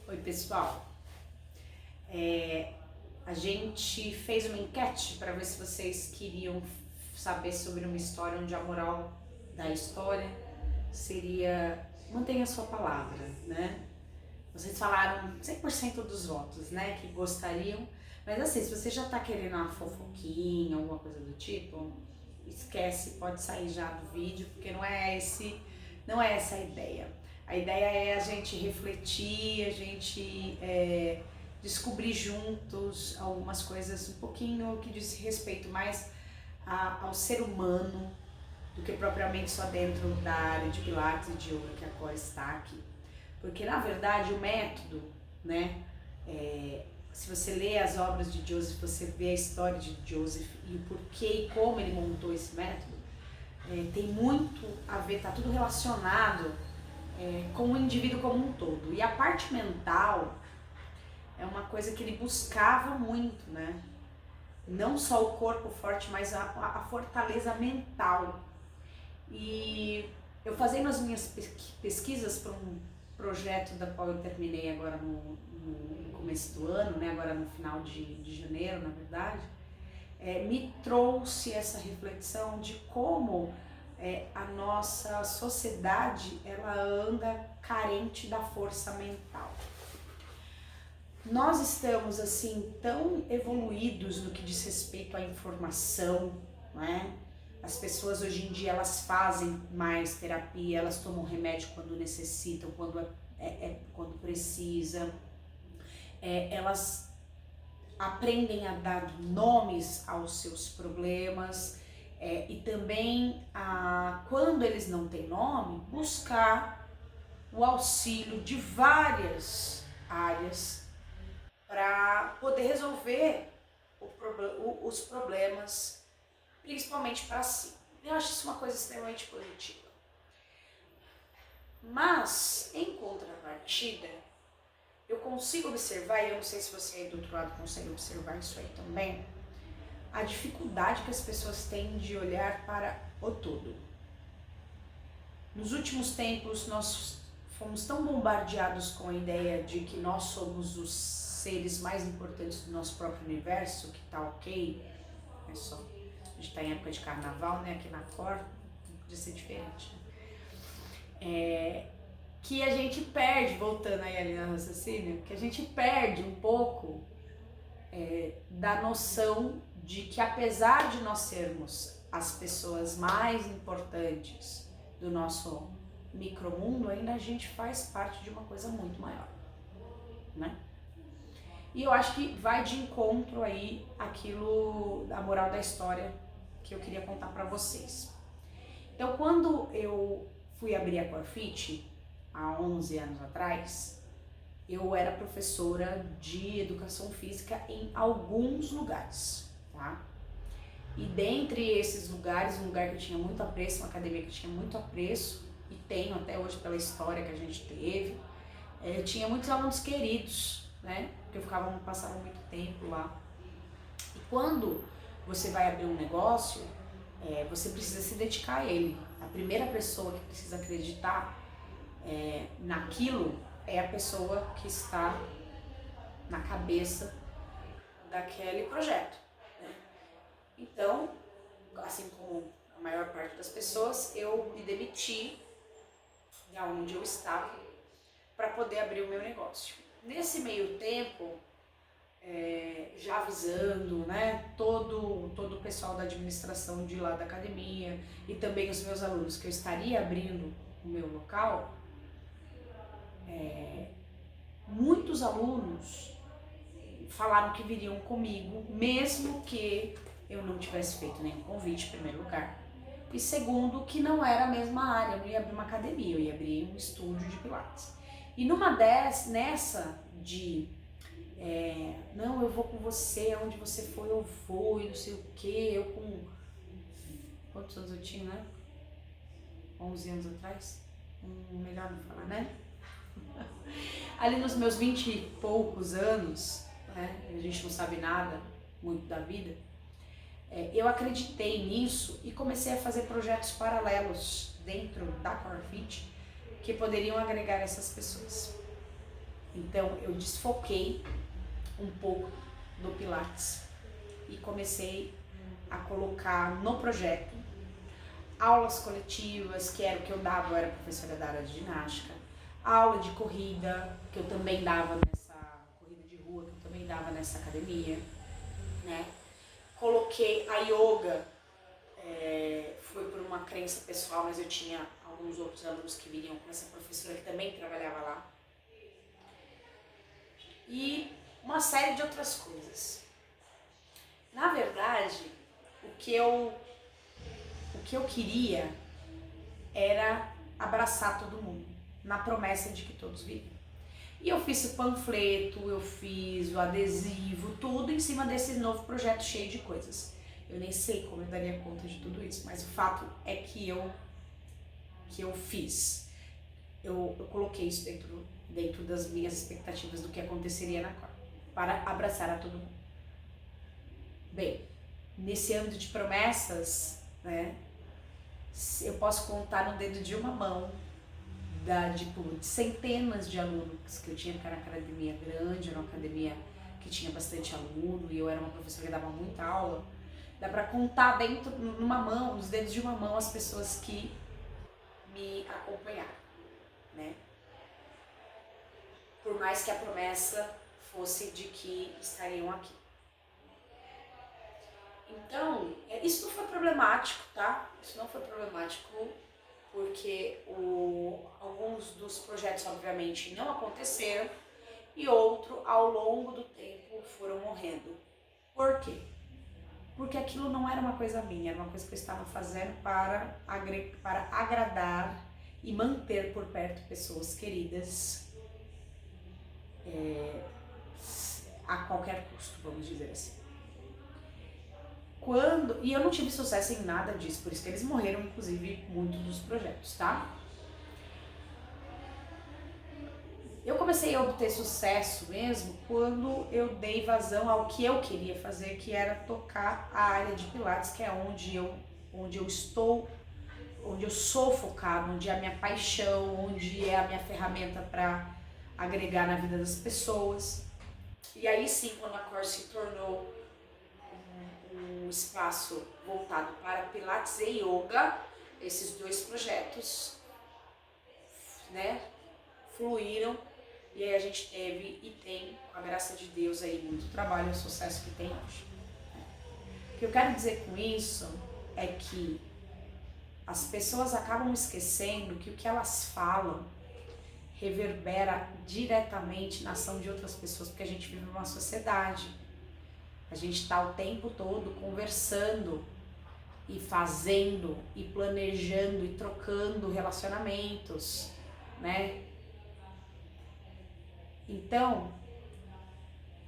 Oi, pessoal. A gente fez uma enquete para ver se vocês queriam saber sobre uma história onde a moral da história seria mantenha a sua palavra, né? Vocês falaram 100% dos votos, né, que gostariam, mas assim, se você já tá querendo uma fofoquinha, alguma coisa do tipo, esquece, pode sair já do vídeo, porque não é essa a ideia. A ideia é a gente refletir, a gente descobrir juntos algumas coisas um pouquinho que diz respeito mais ao ser humano do que propriamente só dentro da área de Pilates e de yoga que a Cora está aqui. Porque na verdade o método, né, se você lê as obras de Joseph, você vê a história de Joseph e o porquê e como ele montou esse método, tem muito a ver, tá tudo relacionado com o indivíduo como um todo. E a parte mental é uma coisa que ele buscava muito, né? Não só o corpo forte, mas a fortaleza mental. E eu fazendo as minhas pesquisas para um projeto da qual eu terminei agora no começo do ano, né? Agora no final de janeiro, na verdade, me trouxe essa reflexão de como a nossa sociedade ela anda carente da força mental. Nós estamos assim tão evoluídos no que diz respeito à informação, né? As pessoas hoje em dia elas fazem mais terapia, elas tomam remédio quando necessitam, quando precisa, elas aprendem a dar nomes aos seus problemas e também quando eles não têm nome, buscar o auxílio de várias áreas para poder resolver os problemas, principalmente para si. Eu acho isso uma coisa extremamente positiva. Mas, em contrapartida, eu consigo observar, e eu não sei se você aí do outro lado consegue observar isso aí também, a dificuldade que as pessoas têm de olhar para o todo. Nos últimos tempos, nós fomos tão bombardeados com a ideia de que nós somos os seres mais importantes do nosso próprio universo, que tá ok, é só, a gente tá em época de carnaval, né, aqui na Cor, não podia ser diferente, que a gente perde, voltando aí ali na raciocínio, que a gente perde um pouco da noção de que apesar de nós sermos as pessoas mais importantes do nosso micromundo, ainda a gente faz parte de uma coisa muito maior, né? E eu acho que vai de encontro aí aquilo da moral da história que eu queria contar para vocês. Então, quando eu fui abrir a Corfit, há 11 anos atrás, eu era professora de educação física em alguns lugares, tá? E dentre esses lugares, um lugar que eu tinha muito apreço, uma academia que eu tinha muito apreço, e tenho até hoje pela história que a gente teve, eu tinha muitos alunos queridos, né? Porque passavam muito tempo lá. E quando você vai abrir um negócio, você precisa se dedicar a ele. A primeira pessoa que precisa acreditar naquilo é a pessoa que está na cabeça daquele projeto, né? Então, assim como a maior parte das pessoas, eu me demiti de onde eu estava para poder abrir o meu negócio. Nesse meio tempo, já avisando, né, todo o pessoal da administração de lá da academia e também os meus alunos que eu estaria abrindo o meu local, muitos alunos falaram que viriam comigo, mesmo que eu não tivesse feito nenhum convite, em primeiro lugar. E segundo, que não era a mesma área, eu não ia abrir uma academia, eu ia abrir um estúdio de pilates. E nessa de não, eu vou com você, onde você for eu vou, e não sei o que, eu com... Quantos anos eu tinha, né? 11 anos atrás? Melhor não falar, né? Ali nos meus 20 e poucos anos, né? A gente não sabe nada muito da vida, eu acreditei nisso e comecei a fazer projetos paralelos dentro da Corfit que poderiam agregar essas pessoas. Então eu desfoquei um pouco do Pilates e comecei a colocar no projeto aulas coletivas, que era o que eu dava, eu era professora da área de ginástica, aula de corrida, que eu também dava nessa corrida de rua, que eu também dava nessa academia, né? Coloquei a yoga, foi por uma crença pessoal, mas eu tinha alguns outros alunos que viriam com essa professora que também trabalhava lá. E uma série de outras coisas. Na verdade, o que eu queria era abraçar todo mundo, na promessa de que todos vivem. E eu fiz o panfleto, eu fiz o adesivo, tudo em cima desse novo projeto cheio de coisas. Eu nem sei como eu daria conta de tudo isso, mas o fato é que eu fiz. Eu coloquei isso dentro das minhas expectativas do que aconteceria na Cor, para abraçar a todo mundo. Bem, nesse âmbito de promessas, né, eu posso contar no dedo de uma mão de centenas de alunos que eu tinha, que era uma academia grande, era uma academia que tinha bastante aluno e eu era uma professora que dava muita aula. Dá pra contar numa mão, nos dedos de uma mão, as pessoas que me acompanharam, né? Por mais que a promessa fosse de que estariam aqui. Então, isso não foi problemático, tá? Isso não foi problemático porque alguns dos projetos, obviamente, não aconteceram e outros, ao longo do tempo, foram morrendo. Por quê? Porque aquilo não era uma coisa minha, era uma coisa que eu estava fazendo para agradar e manter por perto pessoas queridas a qualquer custo, vamos dizer assim. E eu não tive sucesso em nada disso, por isso que eles morreram, inclusive, muitos dos projetos, tá? Eu comecei a obter sucesso mesmo quando eu dei vazão ao que eu queria fazer, que era tocar a área de Pilates, que é onde eu estou, onde eu sou focado, onde é a minha paixão, onde é a minha ferramenta para agregar na vida das pessoas. E aí sim, quando a Cor se tornou um espaço voltado para Pilates e Yoga, esses dois projetos, né, fluíram e aí a gente teve e tem, com a graça de Deus, aí muito trabalho e o sucesso que tem hoje. O que eu quero dizer com isso é que as pessoas acabam esquecendo que o que elas falam reverbera diretamente na ação de outras pessoas, porque a gente vive numa sociedade. A gente está o tempo todo conversando e fazendo e planejando e trocando relacionamentos, né? Então,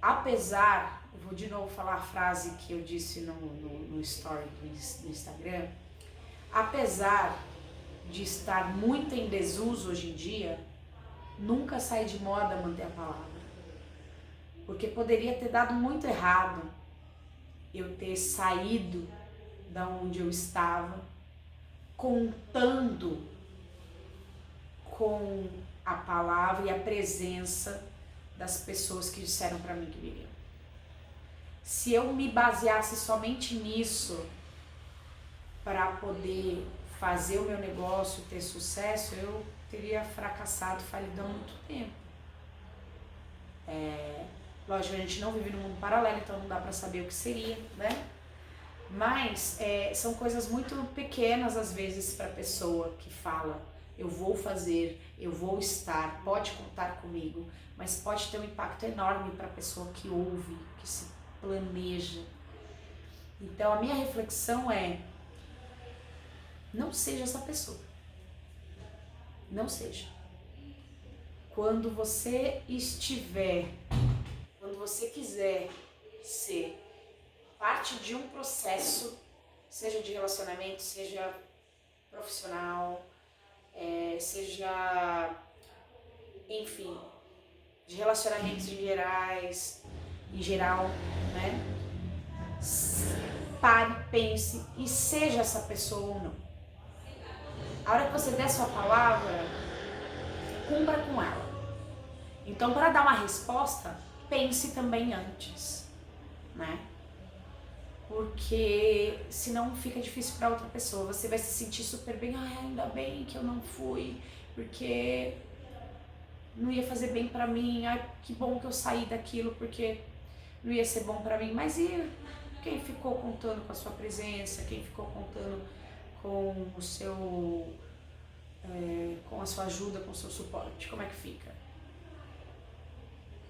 apesar, eu vou de novo falar a frase que eu disse no story do Instagram, apesar de estar muito em desuso hoje em dia, nunca sai de moda manter a palavra. Porque poderia ter dado muito errado eu ter saído da onde eu estava, contando com a palavra e a presença das pessoas que disseram para mim que viriam. Se eu me baseasse somente nisso para poder fazer o meu negócio ter sucesso, eu teria fracassado, falido há muito tempo. Lógico, a gente não vive num mundo paralelo, então não dá para saber o que seria, né? Mas são coisas muito pequenas às vezes para a pessoa que fala, eu vou fazer, eu vou estar, pode contar comigo, mas pode ter um impacto enorme para a pessoa que ouve, que se planeja. Então a minha reflexão é, não seja essa pessoa. Não seja. Quando você quiser ser parte de um processo, seja de relacionamento, seja profissional, seja, enfim, de relacionamentos em geral, né? Pare, pense e seja essa pessoa ou não. A hora que você der sua palavra, cumpra com ela. Então Então, para dar uma resposta, pense também antes, né? Porque senão fica difícil para outra pessoa. Você vai se sentir super bem, ai, ainda bem que eu não fui, porque não ia fazer bem para mim, ai, que bom que eu saí daquilo, porque não ia ser bom para mim. Mas e quem ficou contando com a sua presença, quem ficou contando com o seu, com a sua ajuda, com o seu suporte, como é que fica?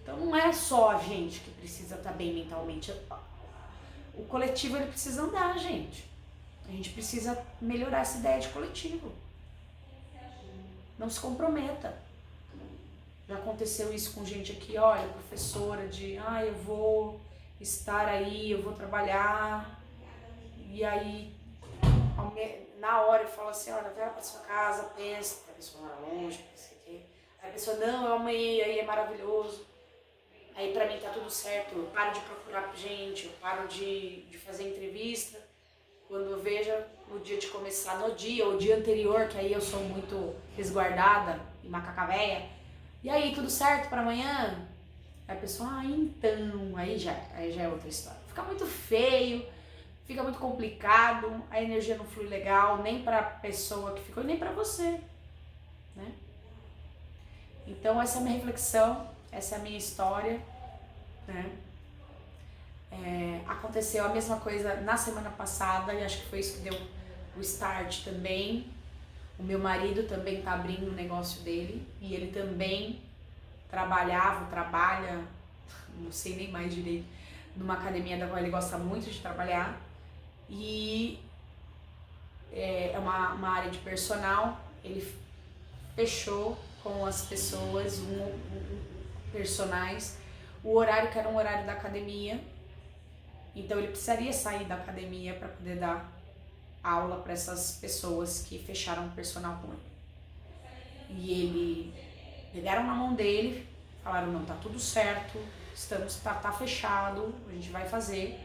Então não é só a gente que precisa estar bem mentalmente. O coletivo ele precisa andar, gente. A gente precisa melhorar essa ideia de coletivo. Não se comprometa. Já aconteceu isso com gente aqui, olha, professora de, eu vou estar aí, eu vou trabalhar. E aí, na hora eu falo assim, olha, vai pra sua casa, pensa, a pessoa mora longe, pensa aqui. Aí a pessoa, não, eu amei, aí é maravilhoso. Aí pra mim tá tudo certo, eu paro de procurar gente, eu paro de fazer entrevista. Quando eu vejo no dia de começar, no dia ou dia anterior, que aí eu sou muito resguardada e macaca véia. E aí, tudo certo pra amanhã? Aí a pessoa, então, aí já é outra história. Fica muito feio, fica muito complicado, a energia não flui legal, nem pra pessoa que ficou e nem pra você, né? Então essa é a minha reflexão, essa é a minha história, né? Aconteceu a mesma coisa na semana passada e acho que foi isso que deu o start também. O meu marido também tá abrindo o negócio dele e ele também trabalha, não sei nem mais direito, numa academia da qual ele gosta muito de trabalhar e é uma área de personal. Ele fechou com as pessoas, personagens, o horário que era um horário da academia. Então ele precisaria sair da academia para poder dar aula para essas pessoas que fecharam o personal com ele. E ele pegaram na mão dele, falaram, não, tá tudo certo, tá fechado, a gente vai fazer.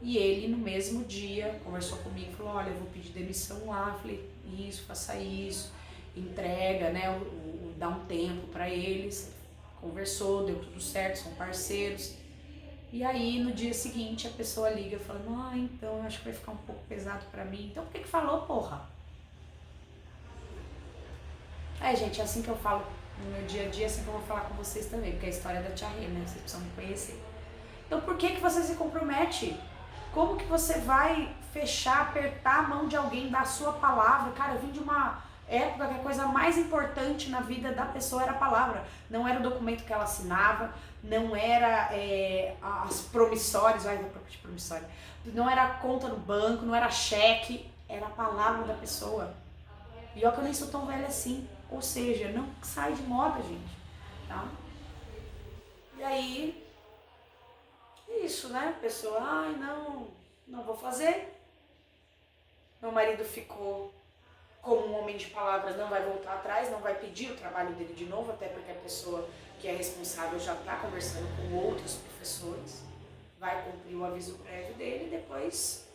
E ele no mesmo dia conversou comigo, falou, olha, eu vou pedir demissão lá. Eu falei, isso, faça isso, entrega, né, dá um tempo para eles. Conversou, deu tudo certo, são parceiros. E aí no dia seguinte a pessoa liga falando, então eu acho que vai ficar um pouco pesado pra mim. Então por que falou, porra? Gente, é assim que eu falo no meu dia a dia, assim que eu vou falar com vocês também, porque é a história da Tia Rê, né? Vocês precisam me conhecer. Então por que você se compromete? Como que você vai fechar, apertar a mão de alguém, dar a sua palavra? Cara, eu vim de uma época que a coisa mais importante na vida da pessoa era a palavra. Não era o documento que ela assinava, não era as promissórias, promissória, não era a conta no banco, não era cheque, era a palavra da pessoa. E ó que eu nem sou tão velha assim, ou seja, não sai de moda, gente, tá? E aí, isso, né? A pessoa, não vou fazer. Meu marido ficou como um homem de palavras, não vai voltar atrás, não vai pedir o trabalho dele de novo, até porque a pessoa que é responsável já está conversando com outros professores, vai cumprir o aviso prévio dele e depois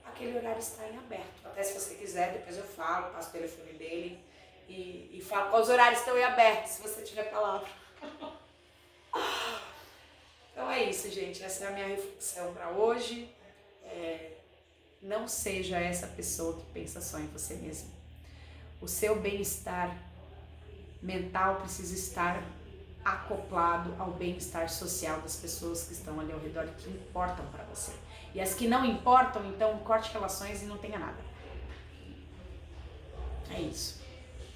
aquele horário está em aberto. Até se você quiser, depois eu falo, passo o telefone dele e falo quais horários estão em aberto, se você tiver palavra. Então é isso, gente, essa é a minha reflexão para hoje. Não seja essa pessoa que pensa só em você mesmo. O seu bem-estar mental precisa estar acoplado ao bem-estar social das pessoas que estão ali ao redor e que importam para você. E as que não importam, então corte relações e não tenha nada. É isso.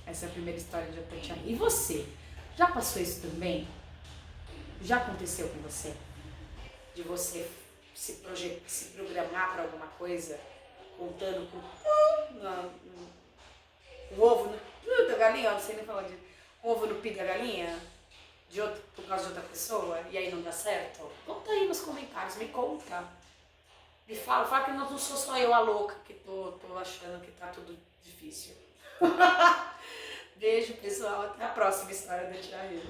Essa é a primeira história de Tatiana. E você? Já passou isso também? Já aconteceu com você? De você se programar para alguma coisa, contando com o ovo no da galinha, não sei nem falar de ovo no pi da galinha, por causa de outra pessoa, e aí não dá certo? Conta aí nos comentários, me conta. Me fala que não sou só eu a louca que tô achando que tá tudo difícil. Beijo, pessoal, até a próxima história da Tia Rê.